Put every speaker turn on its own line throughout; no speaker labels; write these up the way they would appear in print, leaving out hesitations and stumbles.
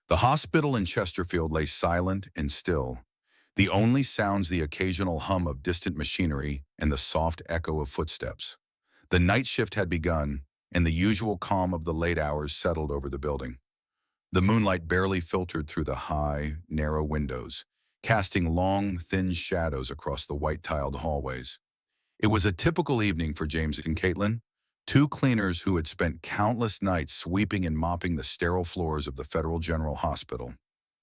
The hospital in Chesterfield lay silent and still, the only sounds the occasional hum of distant machinery and the soft echo of footsteps. The night shift had begun, and the usual calm of the late hours settled over the building. The moonlight barely filtered through the high, narrow windows, casting long, thin shadows across the white-tiled hallways. It was a typical evening for James and Caitlin, two cleaners who had spent countless nights sweeping and mopping the sterile floors of the Federal General Hospital.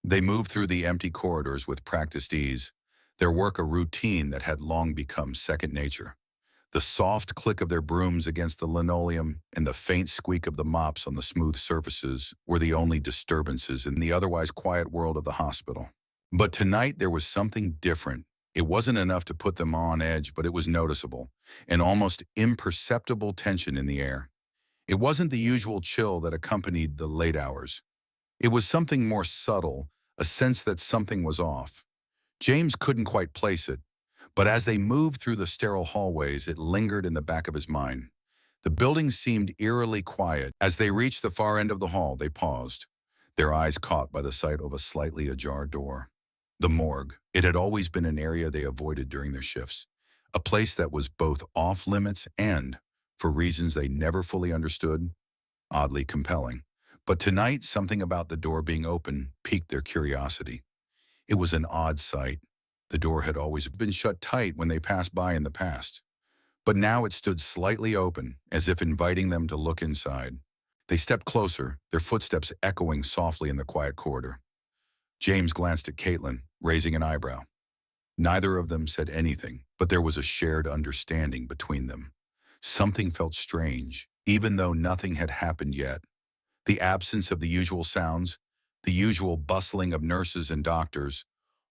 They moved through the empty corridors with practiced ease, their work a routine that had long become second nature. The soft click of their brooms against the linoleum and the faint squeak of the mops on the smooth surfaces were the only disturbances in the otherwise quiet world of the hospital. But tonight there was something different. It wasn't enough to put them on edge, but it was noticeable, an almost imperceptible tension in the air. It wasn't the usual chill that accompanied the late hours. It was something more subtle, a sense that something was off. James couldn't quite place it, but as they moved through the sterile hallways, it lingered in the back of his mind. The building seemed eerily quiet. As they reached the far end of the hall, they paused, their eyes caught by the sight of a slightly ajar door. The morgue. It had always been an area they avoided during their shifts, a place that was both off-limits and, for reasons they never fully understood, oddly compelling. But tonight, something about the door being open piqued their curiosity. It was an odd sight. The door had always been shut tight when they passed by in the past, but now it stood slightly open, as if inviting them to look inside. They stepped closer, their footsteps echoing softly in the quiet corridor. James glanced at Caitlin, raising an eyebrow. Neither of them said anything, but there was a shared understanding between them. Something felt strange, even though nothing had happened yet. The absence of the usual sounds, the usual bustling of nurses and doctors,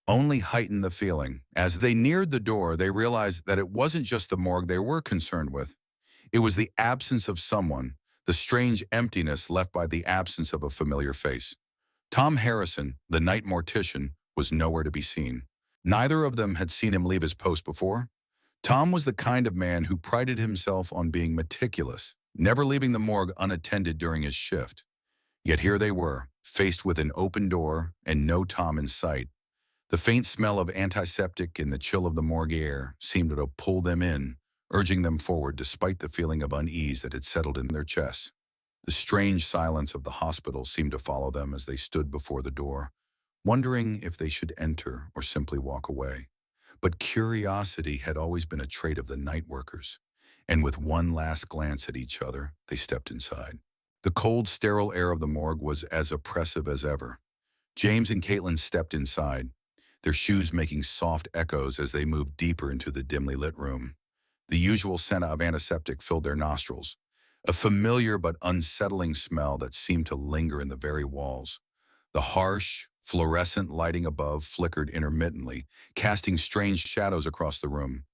only heightened the feeling. As they neared the door, they realized that it wasn't just the morgue they were concerned with. It was the absence of someone, the strange emptiness left by the absence of a familiar face. Tom Harrison, the night mortician, was nowhere to be seen. Neither of them had seen him leave his post before. Tom was the kind of man who prided himself on being meticulous, never leaving the morgue unattended during his shift. Yet here they were, faced with an open door and no Tom in sight. The faint smell of antiseptic and the chill of the morgue air seemed to pull them in, urging them forward despite the feeling of unease that had settled in their chests. The strange silence of the hospital seemed to follow them as they stood before the door, wondering if they should enter or simply walk away. But curiosity had always been a trait of the night workers, and with one last glance at each other, they stepped inside. The cold, sterile air of the morgue was as oppressive as ever. James and Caitlin stepped inside, their shoes making soft echoes as they moved deeper into the dimly lit room. The usual scent of antiseptic filled their nostrils, a familiar but unsettling smell that seemed to linger in the very walls. The harsh, fluorescent lighting above flickered intermittently, casting strange shadows across the room.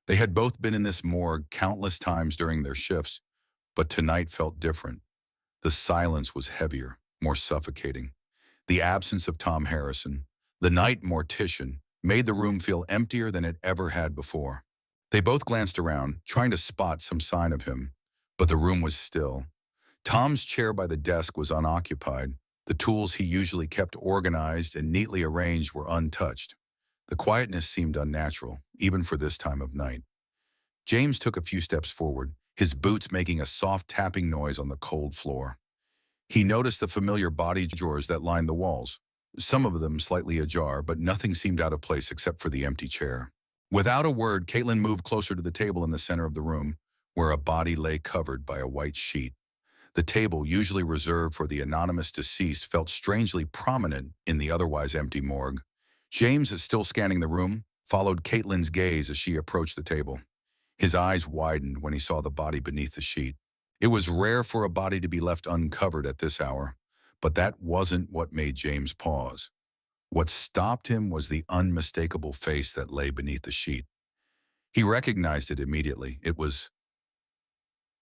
They had both been in this morgue countless times during their shifts, but tonight felt different. The silence was heavier, more suffocating. The absence of Tom Harrison, the night mortician, made the room feel emptier than it ever had before. They both glanced around, trying to spot some sign of him, but the room was still. Tom's chair by the desk was unoccupied. The tools he usually kept organized and neatly arranged were untouched. The quietness seemed unnatural, even for this time of night. James took a few steps forward, his boots making a soft tapping noise on the cold floor. He noticed the familiar body drawers that lined the walls, some of them slightly ajar, but nothing seemed out of place except for the empty chair. Without a word, Caitlin moved closer to the table in the center of the room, where a body lay covered by a white sheet. The table, usually reserved for the anonymous deceased, felt strangely prominent in the otherwise empty morgue. James, still scanning the room, followed Caitlin's gaze as she approached the table. His eyes widened when he saw the body beneath the sheet. It was rare for a body to be left uncovered at this hour, but that wasn't what made James pause. What stopped him was the unmistakable face that lay beneath the sheet. He recognized it immediately. It was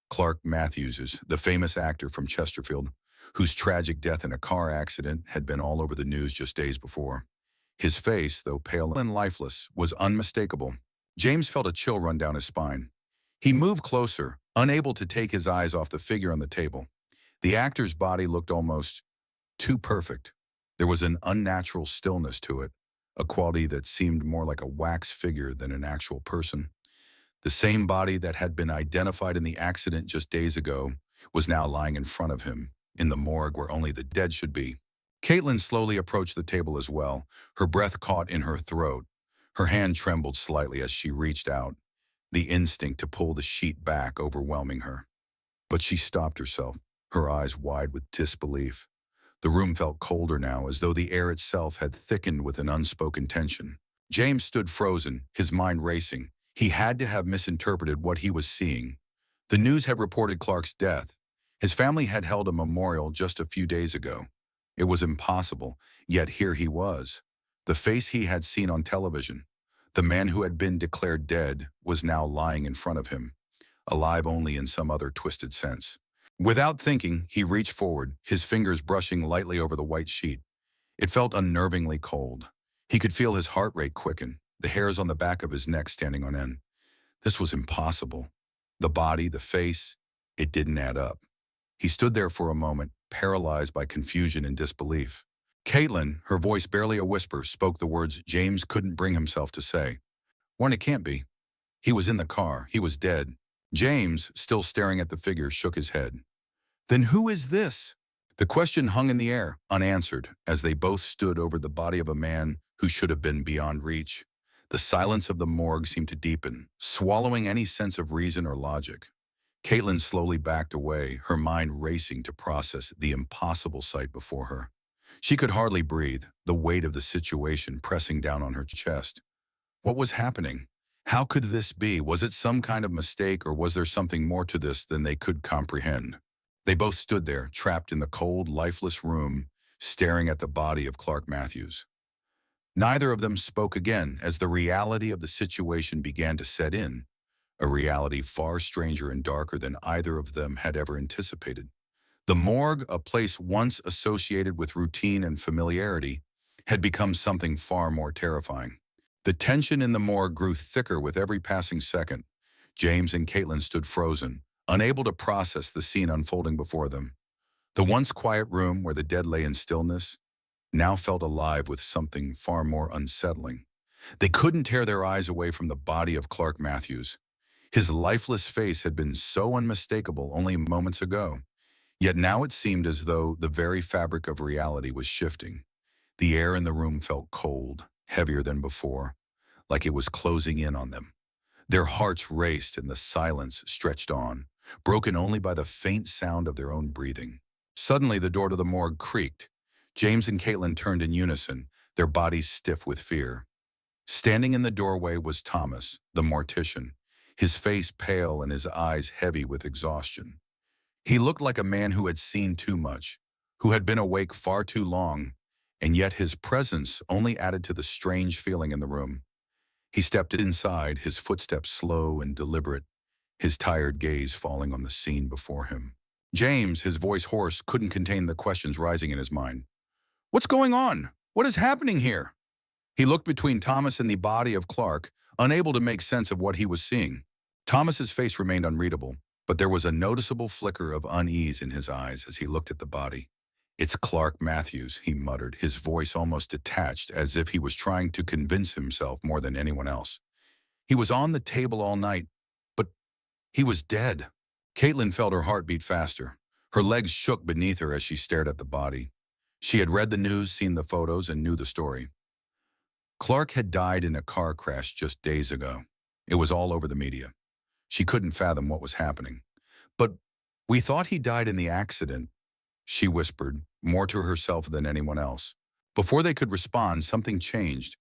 Clark Matthews's, the famous actor from Chesterfield, whose tragic death in a car accident had been all over the news just days before. His face, though pale and lifeless, was unmistakable. James felt a chill run down his spine. He moved closer, unable to take his eyes off the figure on the table. The actor's body looked almost too perfect. There was an unnatural stillness to it, a quality that seemed more like a wax figure than an actual person. The same body that had been identified in the accident just days ago was now lying in front of him, in the morgue where only the dead should be. Caitlin slowly approached the table as well, her breath caught in her throat. Her hand trembled slightly as she reached out, the instinct to pull the sheet back overwhelming her. But she stopped herself, her eyes wide with disbelief. The room felt colder now, as though the air itself had thickened with an unspoken tension. James stood frozen, his mind racing. He had to have misinterpreted what he was seeing. The news had reported Clark's death. His family had held a memorial just a few days ago. It was impossible, yet here he was. The face he had seen on television, the man who had been declared dead, was now lying in front of him, alive only in some other twisted sense. Without thinking, he reached forward, his fingers brushing lightly over the white sheet. It felt unnervingly cold. He could feel his heart rate quicken, the hairs on the back of his neck standing on end. This was impossible. The body, the face, it didn't add up. He stood there for a moment, paralyzed by confusion and disbelief. Caitlin, her voice barely a whisper, spoke the words James couldn't bring himself to say. Warren, it can't be. He was in the car. He was dead. James, still staring at the figure, shook his head. Then who is this? The question hung in the air, unanswered, as they both stood over the body of a man who should have been beyond reach. The silence of the morgue seemed to deepen, swallowing any sense of reason or logic. Caitlin slowly backed away, her mind racing to process the impossible sight before her. She could hardly breathe, the weight of the situation pressing down on her chest. What was happening? How could this be? Was it some kind of mistake, or was there something more to this than they could comprehend? They both stood there, trapped in the cold, lifeless room, staring at the body of Clark Matthews. Neither of them spoke again as the reality of the situation began to set in, a reality far stranger and darker than either of them had ever anticipated. The morgue, a place once associated with routine and familiarity, had become something far more terrifying. The tension in the morgue grew thicker with every passing second. James and Caitlin stood frozen, unable to process the scene unfolding before them. The once quiet room where the dead lay in stillness now felt alive with something far more unsettling. They couldn't tear their eyes away from the body of Clark Matthews. His lifeless face had been so unmistakable only moments ago. Yet now it seemed as though the very fabric of reality was shifting. The air in the room felt cold, heavier than before, like it was closing in on them. Their hearts raced and the silence stretched on, broken only by the faint sound of their own breathing. Suddenly the door to the morgue creaked. James and Caitlin turned in unison, their bodies stiff with fear. Standing in the doorway was Thomas, the mortician, his face pale and his eyes heavy with exhaustion. He looked like a man who had seen too much, who had been awake far too long, and yet his presence only added to the strange feeling in the room. He stepped inside, his footsteps slow and deliberate, his tired gaze falling on the scene before him. James, his voice hoarse, couldn't contain the questions rising in his mind. What's going on? What is happening here? He looked between Thomas and the body of Clark, unable to make sense of what he was seeing. Thomas's face remained unreadable, but there was a noticeable flicker of unease in his eyes as he looked at the body. It's Clark Matthews, he muttered, his voice almost detached, as if he was trying to convince himself more than anyone else. He was on the table all night, but he was dead. Caitlin felt her heart beat faster. Her legs shook beneath her as she stared at the body. She had read the news, seen the photos, and knew the story. Clark had died in a car crash just days ago. It was all over the media. She couldn't fathom what was happening. But we thought he died in the accident, she whispered, more to herself than anyone else. Before they could respond, something changed.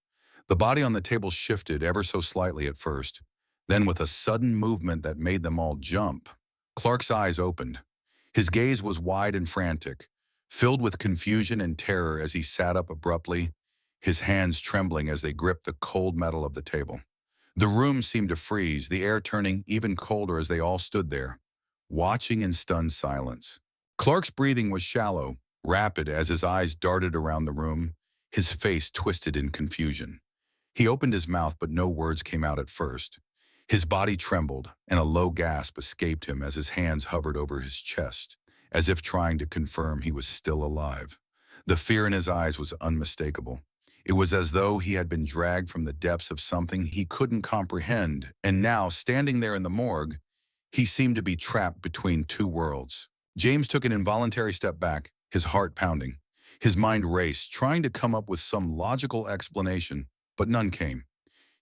The body on the table shifted ever so slightly at first. Then, with a sudden movement that made them all jump, Clark's eyes opened. His gaze was wide and frantic, filled with confusion and terror as he sat up abruptly, his hands trembling as they gripped the cold metal of the table. The room seemed to freeze, the air turning even colder as they all stood there, watching in stunned silence. Clark's breathing was shallow, rapid as his eyes darted around the room, his face twisted in confusion. He opened his mouth, but no words came out at first. His body trembled, and a low gasp escaped him as his hands hovered over his chest, as if trying to confirm he was still alive. The fear in his eyes was unmistakable. It was as though he had been dragged from the depths of something he couldn't comprehend, and now, standing there in the morgue, he seemed to be trapped between two worlds. James took an involuntary step back, his heart pounding. His mind raced, trying to come up with some logical explanation, but none came.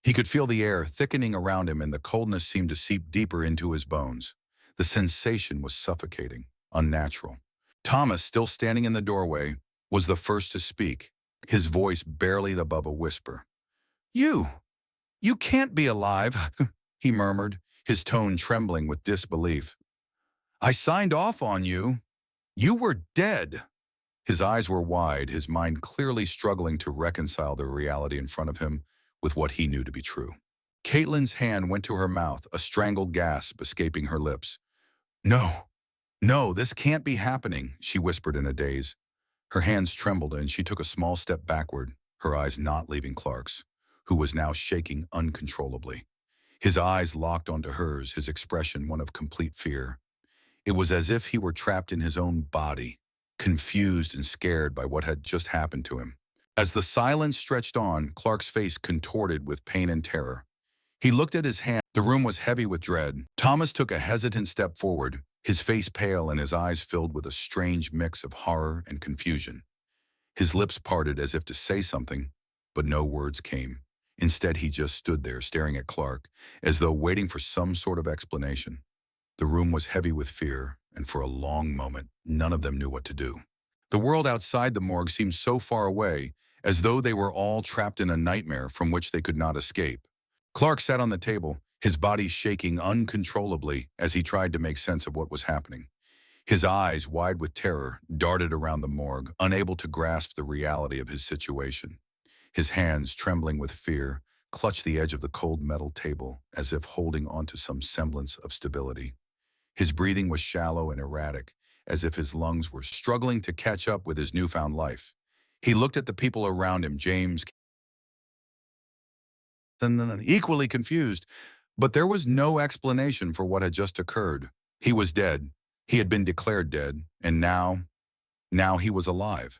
He could feel the air thickening around him and the coldness seemed to seep deeper into his bones. The sensation was suffocating, unnatural. Thomas, still standing in the doorway, was the first to speak, his voice barely above a whisper. You! You can't be alive, he murmured, his tone trembling with disbelief. I signed off on you. You were dead. His eyes were wide, his mind clearly struggling to reconcile the reality in front of him with what he knew to be true. Caitlin's hand went to her mouth, a strangled gasp escaping her lips. No, no, this can't be happening, she whispered in a daze. Her hands trembled and she took a small step backward, her eyes not leaving Clark's, who was now shaking uncontrollably. His eyes locked onto hers, his expression one of complete fear. It was as if he were trapped in his own body, confused and scared by what had just happened to him. As the silence stretched on, Clark's face contorted with pain and terror. He looked at his hand. The room was heavy with dread. Thomas took a hesitant step forward, his face pale and his eyes filled with a strange mix of horror and confusion. His lips parted as if to say something, but no words came. Instead, he just stood there staring at Clark, as though waiting for some sort of explanation. The room was heavy with fear, and for a long moment, none of them knew what to do. The world outside the morgue seemed so far away, as though they were all trapped in a nightmare from which they could not escape. Clark sat on the table, his body shaking uncontrollably as he tried to make sense of what was happening. His eyes, wide with terror, darted around the morgue, unable to grasp the reality of his situation. His hands, trembling with fear, clutched the edge of the cold metal table as if holding onto some semblance of stability. His breathing was shallow and erratic, as if his lungs were struggling to catch up with his newfound life. He looked at the people around him, James, equally confused, but there was no explanation for what had just occurred. He was dead. He had been declared dead, and now he was alive.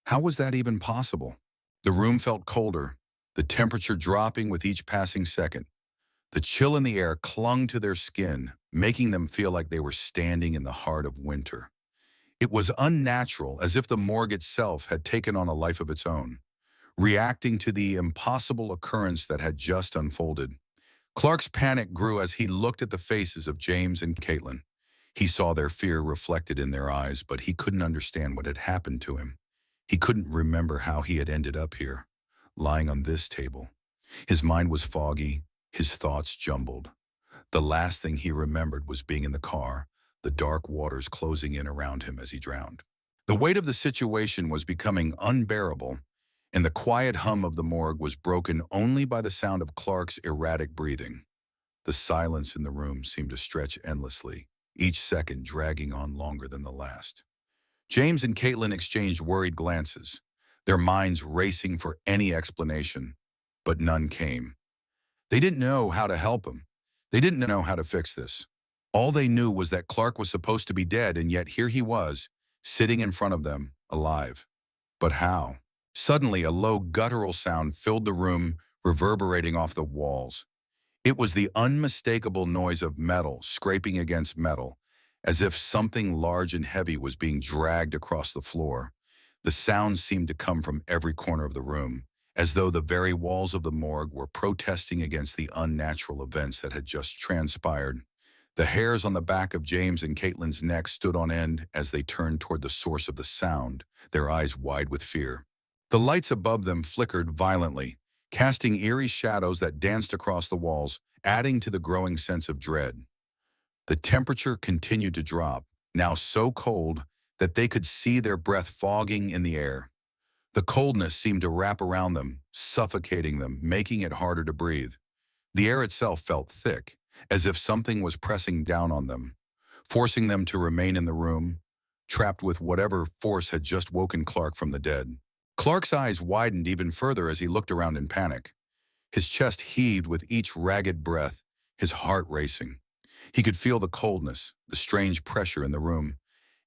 How was that even possible? The room felt colder, the temperature dropping with each passing second. The chill in the air clung to their skin, making them feel like they were standing in the heart of winter. It was unnatural, as if the morgue itself had taken on a life of its own, reacting to the impossible occurrence that had just unfolded. Clark's panic grew as he looked at the faces of James and Caitlin. He saw their fear reflected in their eyes, but he couldn't understand what had happened to him. He couldn't remember how he had ended up here, lying on this table. His mind was foggy, his thoughts jumbled. The last thing he remembered was being in the car, the dark waters closing in around him as he drowned. The weight of the situation was becoming unbearable, and the quiet hum of the morgue was broken only by the sound of Clark's erratic breathing. The silence in the room seemed to stretch endlessly, each second dragging on longer than the last. James and Caitlin exchanged worried glances, their minds racing for any explanation, but none came. They didn't know how to help him. They didn't know how to fix this. All they knew was that Clark was supposed to be dead, and yet here he was, sitting in front of them, alive. But how? Suddenly, a low guttural sound filled the room, reverberating off the walls. It was the unmistakable noise of metal scraping against metal, as if something large and heavy was being dragged across the floor. The sound seemed to come from every corner of the room, as though the very walls of the morgue were protesting against the unnatural events that had just transpired. The hairs on the back of James and Caitlin's necks stood on end as they turned toward the source of the sound, their eyes wide with fear. The lights above them flickered violently, casting eerie shadows that danced across the walls, adding to the growing sense of dread. The temperature continued to drop, now so cold that they could see their breath fogging in the air. The coldness seemed to wrap around them, suffocating them, making it harder to breathe. The air itself felt thick, as if something was pressing down on them, forcing them to remain in the room, trapped with whatever force had just woken Clark from the dead. Clark's eyes widened even further as he looked around in panic. His chest heaved with each ragged breath, his heart racing. He could feel the coldness, the strange pressure in the room,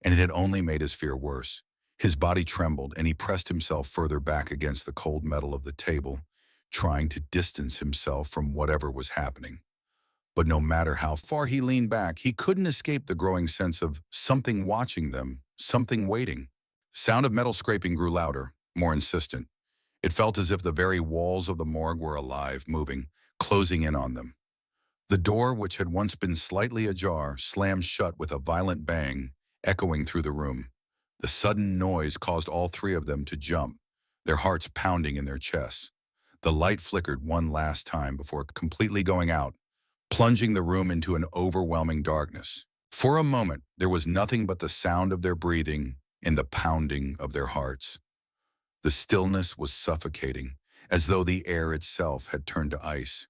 and it had only made his fear worse. His body trembled, and he pressed himself further back against the cold metal of the table, trying to distance himself from whatever was happening. But no matter how far he leaned back, he couldn't escape the growing sense of something watching them, something waiting. Sound of metal scraping grew louder, more insistent. It felt as if the very walls of the morgue were alive, moving, closing in on them. The door, which had once been slightly ajar, slammed shut with a violent bang, echoing through the room. The sudden noise caused all three of them to jump, their hearts pounding in their chests. The light flickered one last time before completely going out, plunging the room into an overwhelming darkness. For a moment, there was nothing but the sound of their breathing and the pounding of their hearts. The stillness was suffocating, as though the air itself had turned to ice.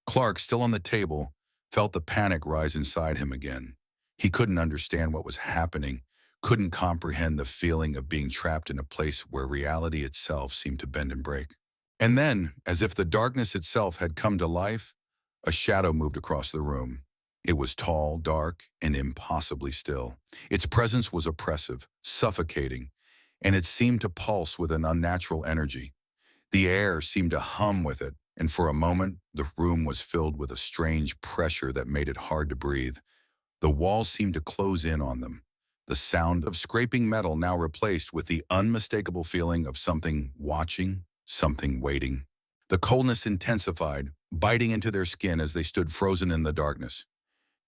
Clark, still on the table, felt the panic rise inside him again. He couldn't understand what was happening, couldn't comprehend the feeling of being trapped in a place where reality itself seemed to bend and break. And then, as if the darkness itself had come to life, a shadow moved across the room. It was tall, dark, and impossibly still. Its presence was oppressive, suffocating, and it seemed to pulse with an unnatural energy. The air seemed to hum with it, and for a moment, the room was filled with a strange pressure that made it hard to breathe. The walls seemed to close in on them, the sound of scraping metal now replaced with the unmistakable feeling of something watching, something waiting. The coldness intensified, biting into their skin as they stood frozen in the darkness.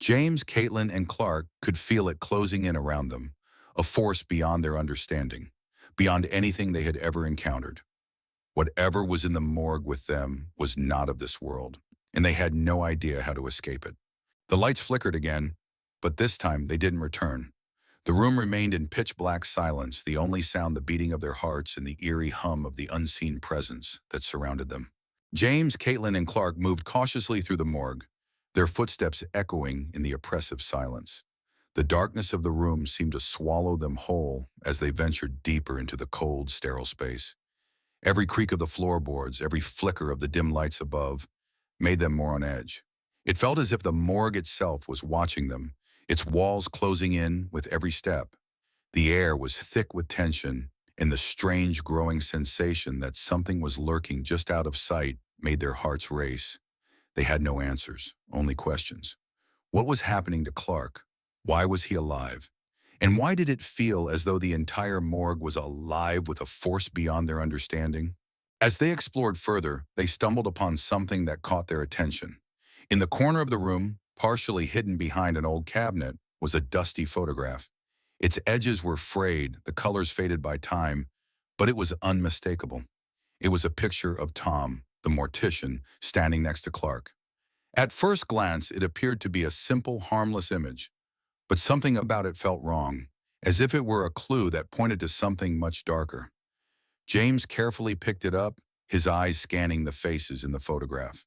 James, Caitlin, and Clark could feel it closing in around them, a force beyond their understanding, beyond anything they had ever encountered. Whatever was in the morgue with them was not of this world, and they had no idea how to escape it. The lights flickered again, but this time they didn't return. The room remained in pitch-black silence, the only sound the beating of their hearts and the eerie hum of the unseen presence that surrounded them. James, Caitlin, and Clark moved cautiously through the morgue, their footsteps echoing in the oppressive silence. The darkness of the room seemed to swallow them whole as they ventured deeper into the cold, sterile space. Every creak of the floorboards, every flicker of the dim lights above, made them more on edge. It felt as if the morgue itself was watching them, its walls closing in with every step. The air was thick with tension, and the strange growing sensation that something was lurking just out of sight made their hearts race. They had no answers, only questions. What was happening to Clark? Why was he alive? And why did it feel as though the entire morgue was alive with a force beyond their understanding? As they explored further, they stumbled upon something that caught their attention. In the corner of the room, partially hidden behind an old cabinet, was a dusty photograph. Its edges were frayed, the colors faded by time, but it was unmistakable. It was a picture of Tom, the mortician, standing next to Clark. At first glance, it appeared to be a simple, harmless image, but something about it felt wrong, as if it were a clue that pointed to something much darker. James carefully picked it up, his eyes scanning the faces in the photograph.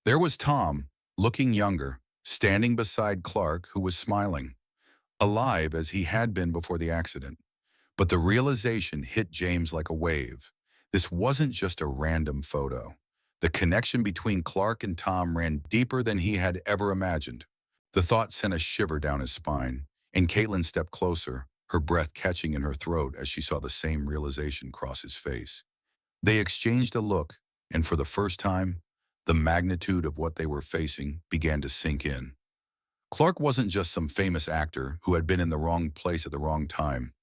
There was Tom, looking younger, standing beside Clark, who was smiling, alive as he had been before the accident. But the realization hit James like a wave. This wasn't just a random photo. The connection between Clark and Tom ran deeper than he had ever imagined. The thought sent a shiver down his spine, and Caitlin stepped closer, her breath catching in her throat as she saw the same realization cross his face. They exchanged a look, and for the first time, the magnitude of what they were facing began to sink in. Clark wasn't just some famous actor who had been in the wrong place at the wrong time.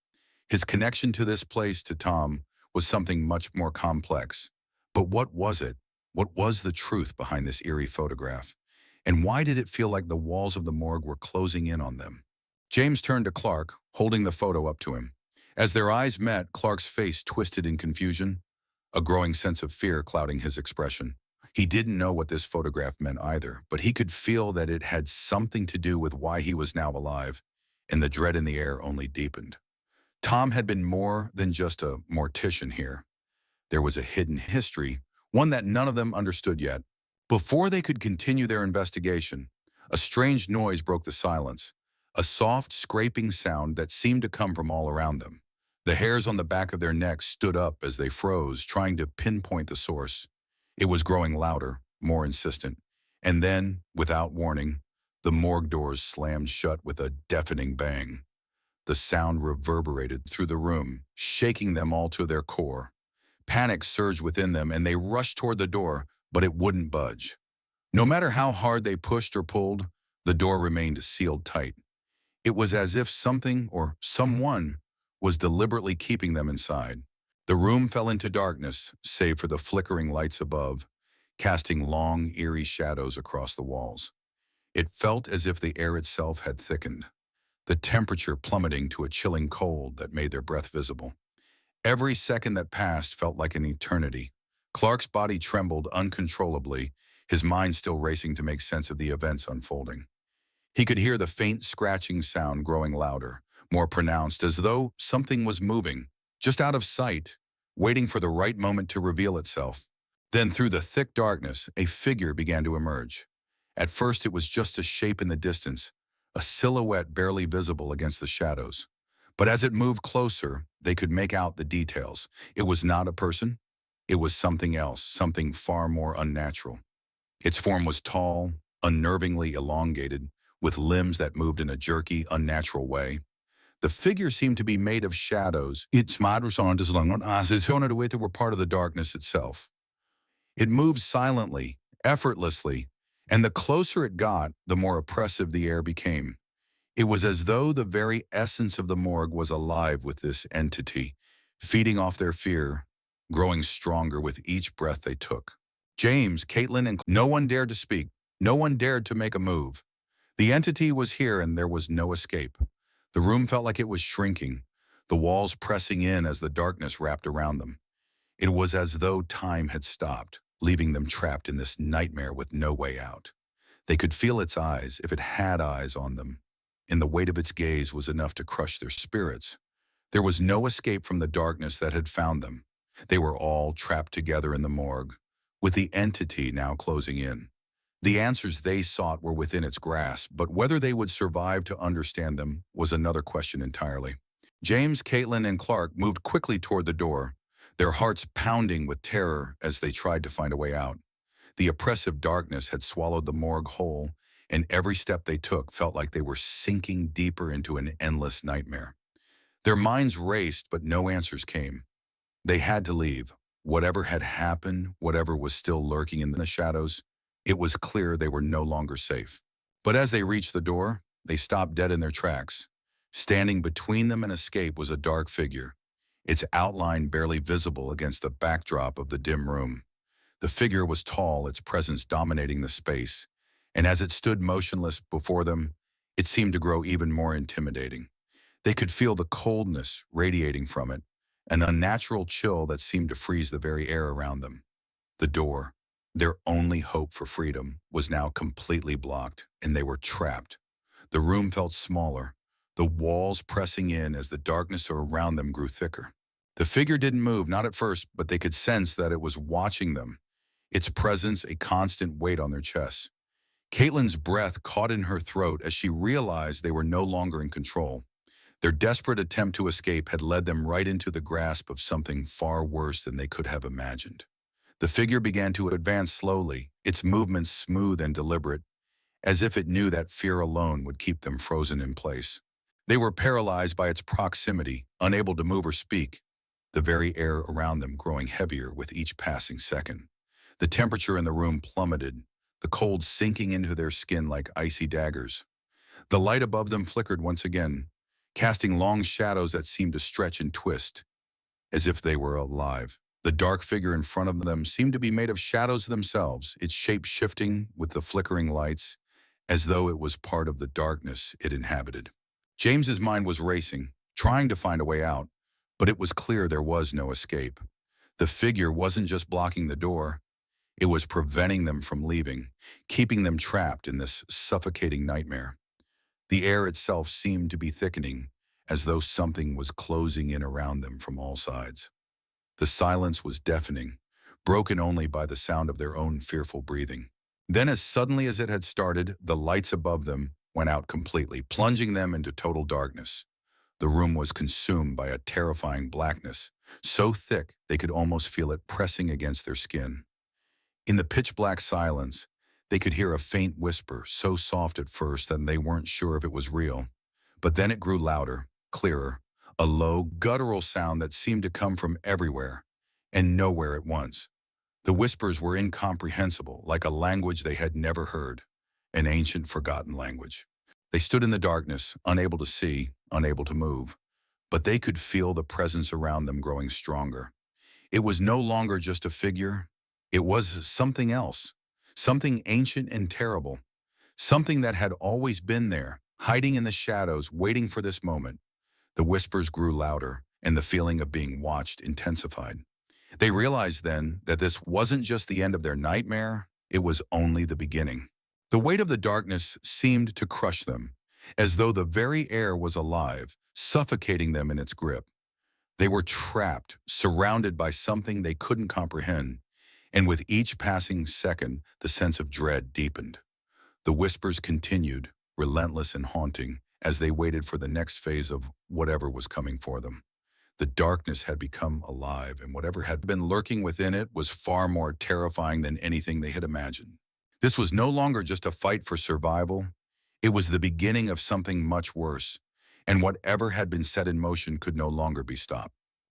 His connection to this place, to Tom, was something much more complex. But what was it? What was the truth behind this eerie photograph? And why did it feel like the walls of the morgue were closing in on them? James turned to Clark, holding the photo up to him. As their eyes met, Clark's face twisted in confusion, a growing sense of fear clouding his expression. He didn't know what this photograph meant either, but he could feel that it had something to do with why he was now alive, and the dread in the air only deepened. Tom had been more than just a mortician here. There was a hidden history, one that none of them understood yet. Before they could continue their investigation, a strange noise broke the silence, a soft, scraping sound that seemed to come from all around them. The hairs on the back of their necks stood up as they froze, trying to pinpoint the source. It was growing louder, more insistent, and then, without warning, the morgue doors slammed shut with a deafening bang. The sound reverberated through the room, shaking them all to their core. Panic surged within them and they rushed toward the door, but it wouldn't budge. No matter how hard they pushed or pulled, the door remained sealed tight. It was as if something or someone was deliberately keeping them inside. The room fell into darkness, save for the flickering lights above, casting long, eerie shadows across the walls. It felt as if the air itself had thickened, the temperature plummeting to a chilling cold that made their breath visible. Every second that passed felt like an eternity. Clark's body trembled uncontrollably, his mind still racing to make sense of the events unfolding. He could hear the faint scratching sound growing louder, more pronounced, as though something was moving, just out of sight, waiting for the right moment to reveal itself. Then through the thick darkness, a figure began to emerge. At first it was just a shape in the distance, a silhouette barely visible against the shadows. But as it moved closer, they could make out the details. It was not a person. It was something else, something far more unnatural. Its form was tall, unnervingly elongated, with limbs that moved in a jerky, unnatural way. The figure seemed to be made of shadows. Its were part of the darkness itself. It moved silently, effortlessly, and the closer it got, the more oppressive the air became. It was as though the very essence of the morgue was alive with this entity, feeding off their fear, growing stronger with each breath they took. James, Caitlin, and no one dared to speak. No one dared to make a move. The entity was here and there was no escape. The room felt like it was shrinking, the walls pressing in as the darkness wrapped around them. It was as though time had stopped, leaving them trapped in this nightmare with no way out. They could feel its eyes, if it had eyes on them, and the weight of its gaze was enough to crush their spirits. There was no escape from the darkness that had found them. They were all trapped together in the morgue, with the entity now closing in. The answers they sought were within its grasp, but whether they would survive to understand them was another question entirely. James, Caitlin, and Clark moved quickly toward the door, their hearts pounding with terror as they tried to find a way out. The oppressive darkness had swallowed the morgue whole, and every step they took felt like they were sinking deeper into an endless nightmare. Their minds raced, but no answers came. They had to leave. Whatever had happened, whatever was still lurking in the shadows, it was clear they were no longer safe. But as they reached the door, they stopped dead in their tracks. Standing between them and escape was a dark figure, its outline barely visible against the backdrop of the dim room. The figure was tall, its presence dominating the space, and as it stood motionless before them, it seemed to grow even more intimidating. They could feel the coldness radiating from it, an unnatural chill that seemed to freeze the very air around them. The door, their only hope for freedom, was now completely blocked, and they were trapped. The room felt smaller, the walls pressing in as the darkness around them grew thicker. The figure didn't move, not at first, but they could sense that it was watching them, its presence a constant weight on their chests. Caitlin's breath caught in her throat as she realized they were no longer in control. Their desperate attempt to escape had led them right into the grasp of something far worse than they could have imagined. The figure began to advance slowly, its movements smooth and deliberate, as if it knew that fear alone would keep them frozen in place. They were paralyzed by its proximity, unable to move or speak, the very air around them growing heavier with each passing second. The temperature in the room plummeted, the cold sinking into their skin like icy daggers. The light above them flickered once again, casting long shadows that seemed to stretch and twist, as if they were alive. The dark figure in front of them seemed to be made of shadows themselves, its shape shifting with the flickering lights, as though it was part of the darkness it inhabited. James's mind was racing, trying to find a way out, but it was clear there was no escape. The figure wasn't just blocking the door, it was preventing them from leaving, keeping them trapped in this suffocating nightmare. The air itself seemed to be thickening, as though something was closing in around them from all sides. The silence was deafening, broken only by the sound of their own fearful breathing. Then, as suddenly as it had started, the lights above them went out completely, plunging them into total darkness. The room was consumed by a terrifying blackness, so thick they could almost feel it pressing against their skin. In the pitch-black silence, they could hear a faint whisper, so soft at first that they weren't sure if it was real. But then it grew louder, clearer, a low, guttural sound that seemed to come from everywhere and nowhere at once. The whispers were incomprehensible, like a language they had never heard, an ancient, forgotten language. They stood in the darkness, unable to see, unable to move, but they could feel the presence around them growing stronger. It was no longer just a figure. It was something else, something ancient and terrible, something that had always been there, hiding in the shadows, waiting for this moment. The whispers grew louder, and the feeling of being watched intensified. They realized then that this wasn't just the end of their nightmare, it was only the beginning. The weight of the darkness seemed to crush them, as though the very air was alive, suffocating them in its grip. They were trapped, surrounded by something they couldn't comprehend, and with each passing second, the sense of dread deepened. The whispers continued, relentless and haunting, as they waited for the next phase of whatever was coming for them. The darkness had become alive, and whatever had been lurking within it was far more terrifying than anything they had imagined. This was no longer just a fight for survival. It was the beginning of something much worse, and whatever had been set in motion could no longer be stopped.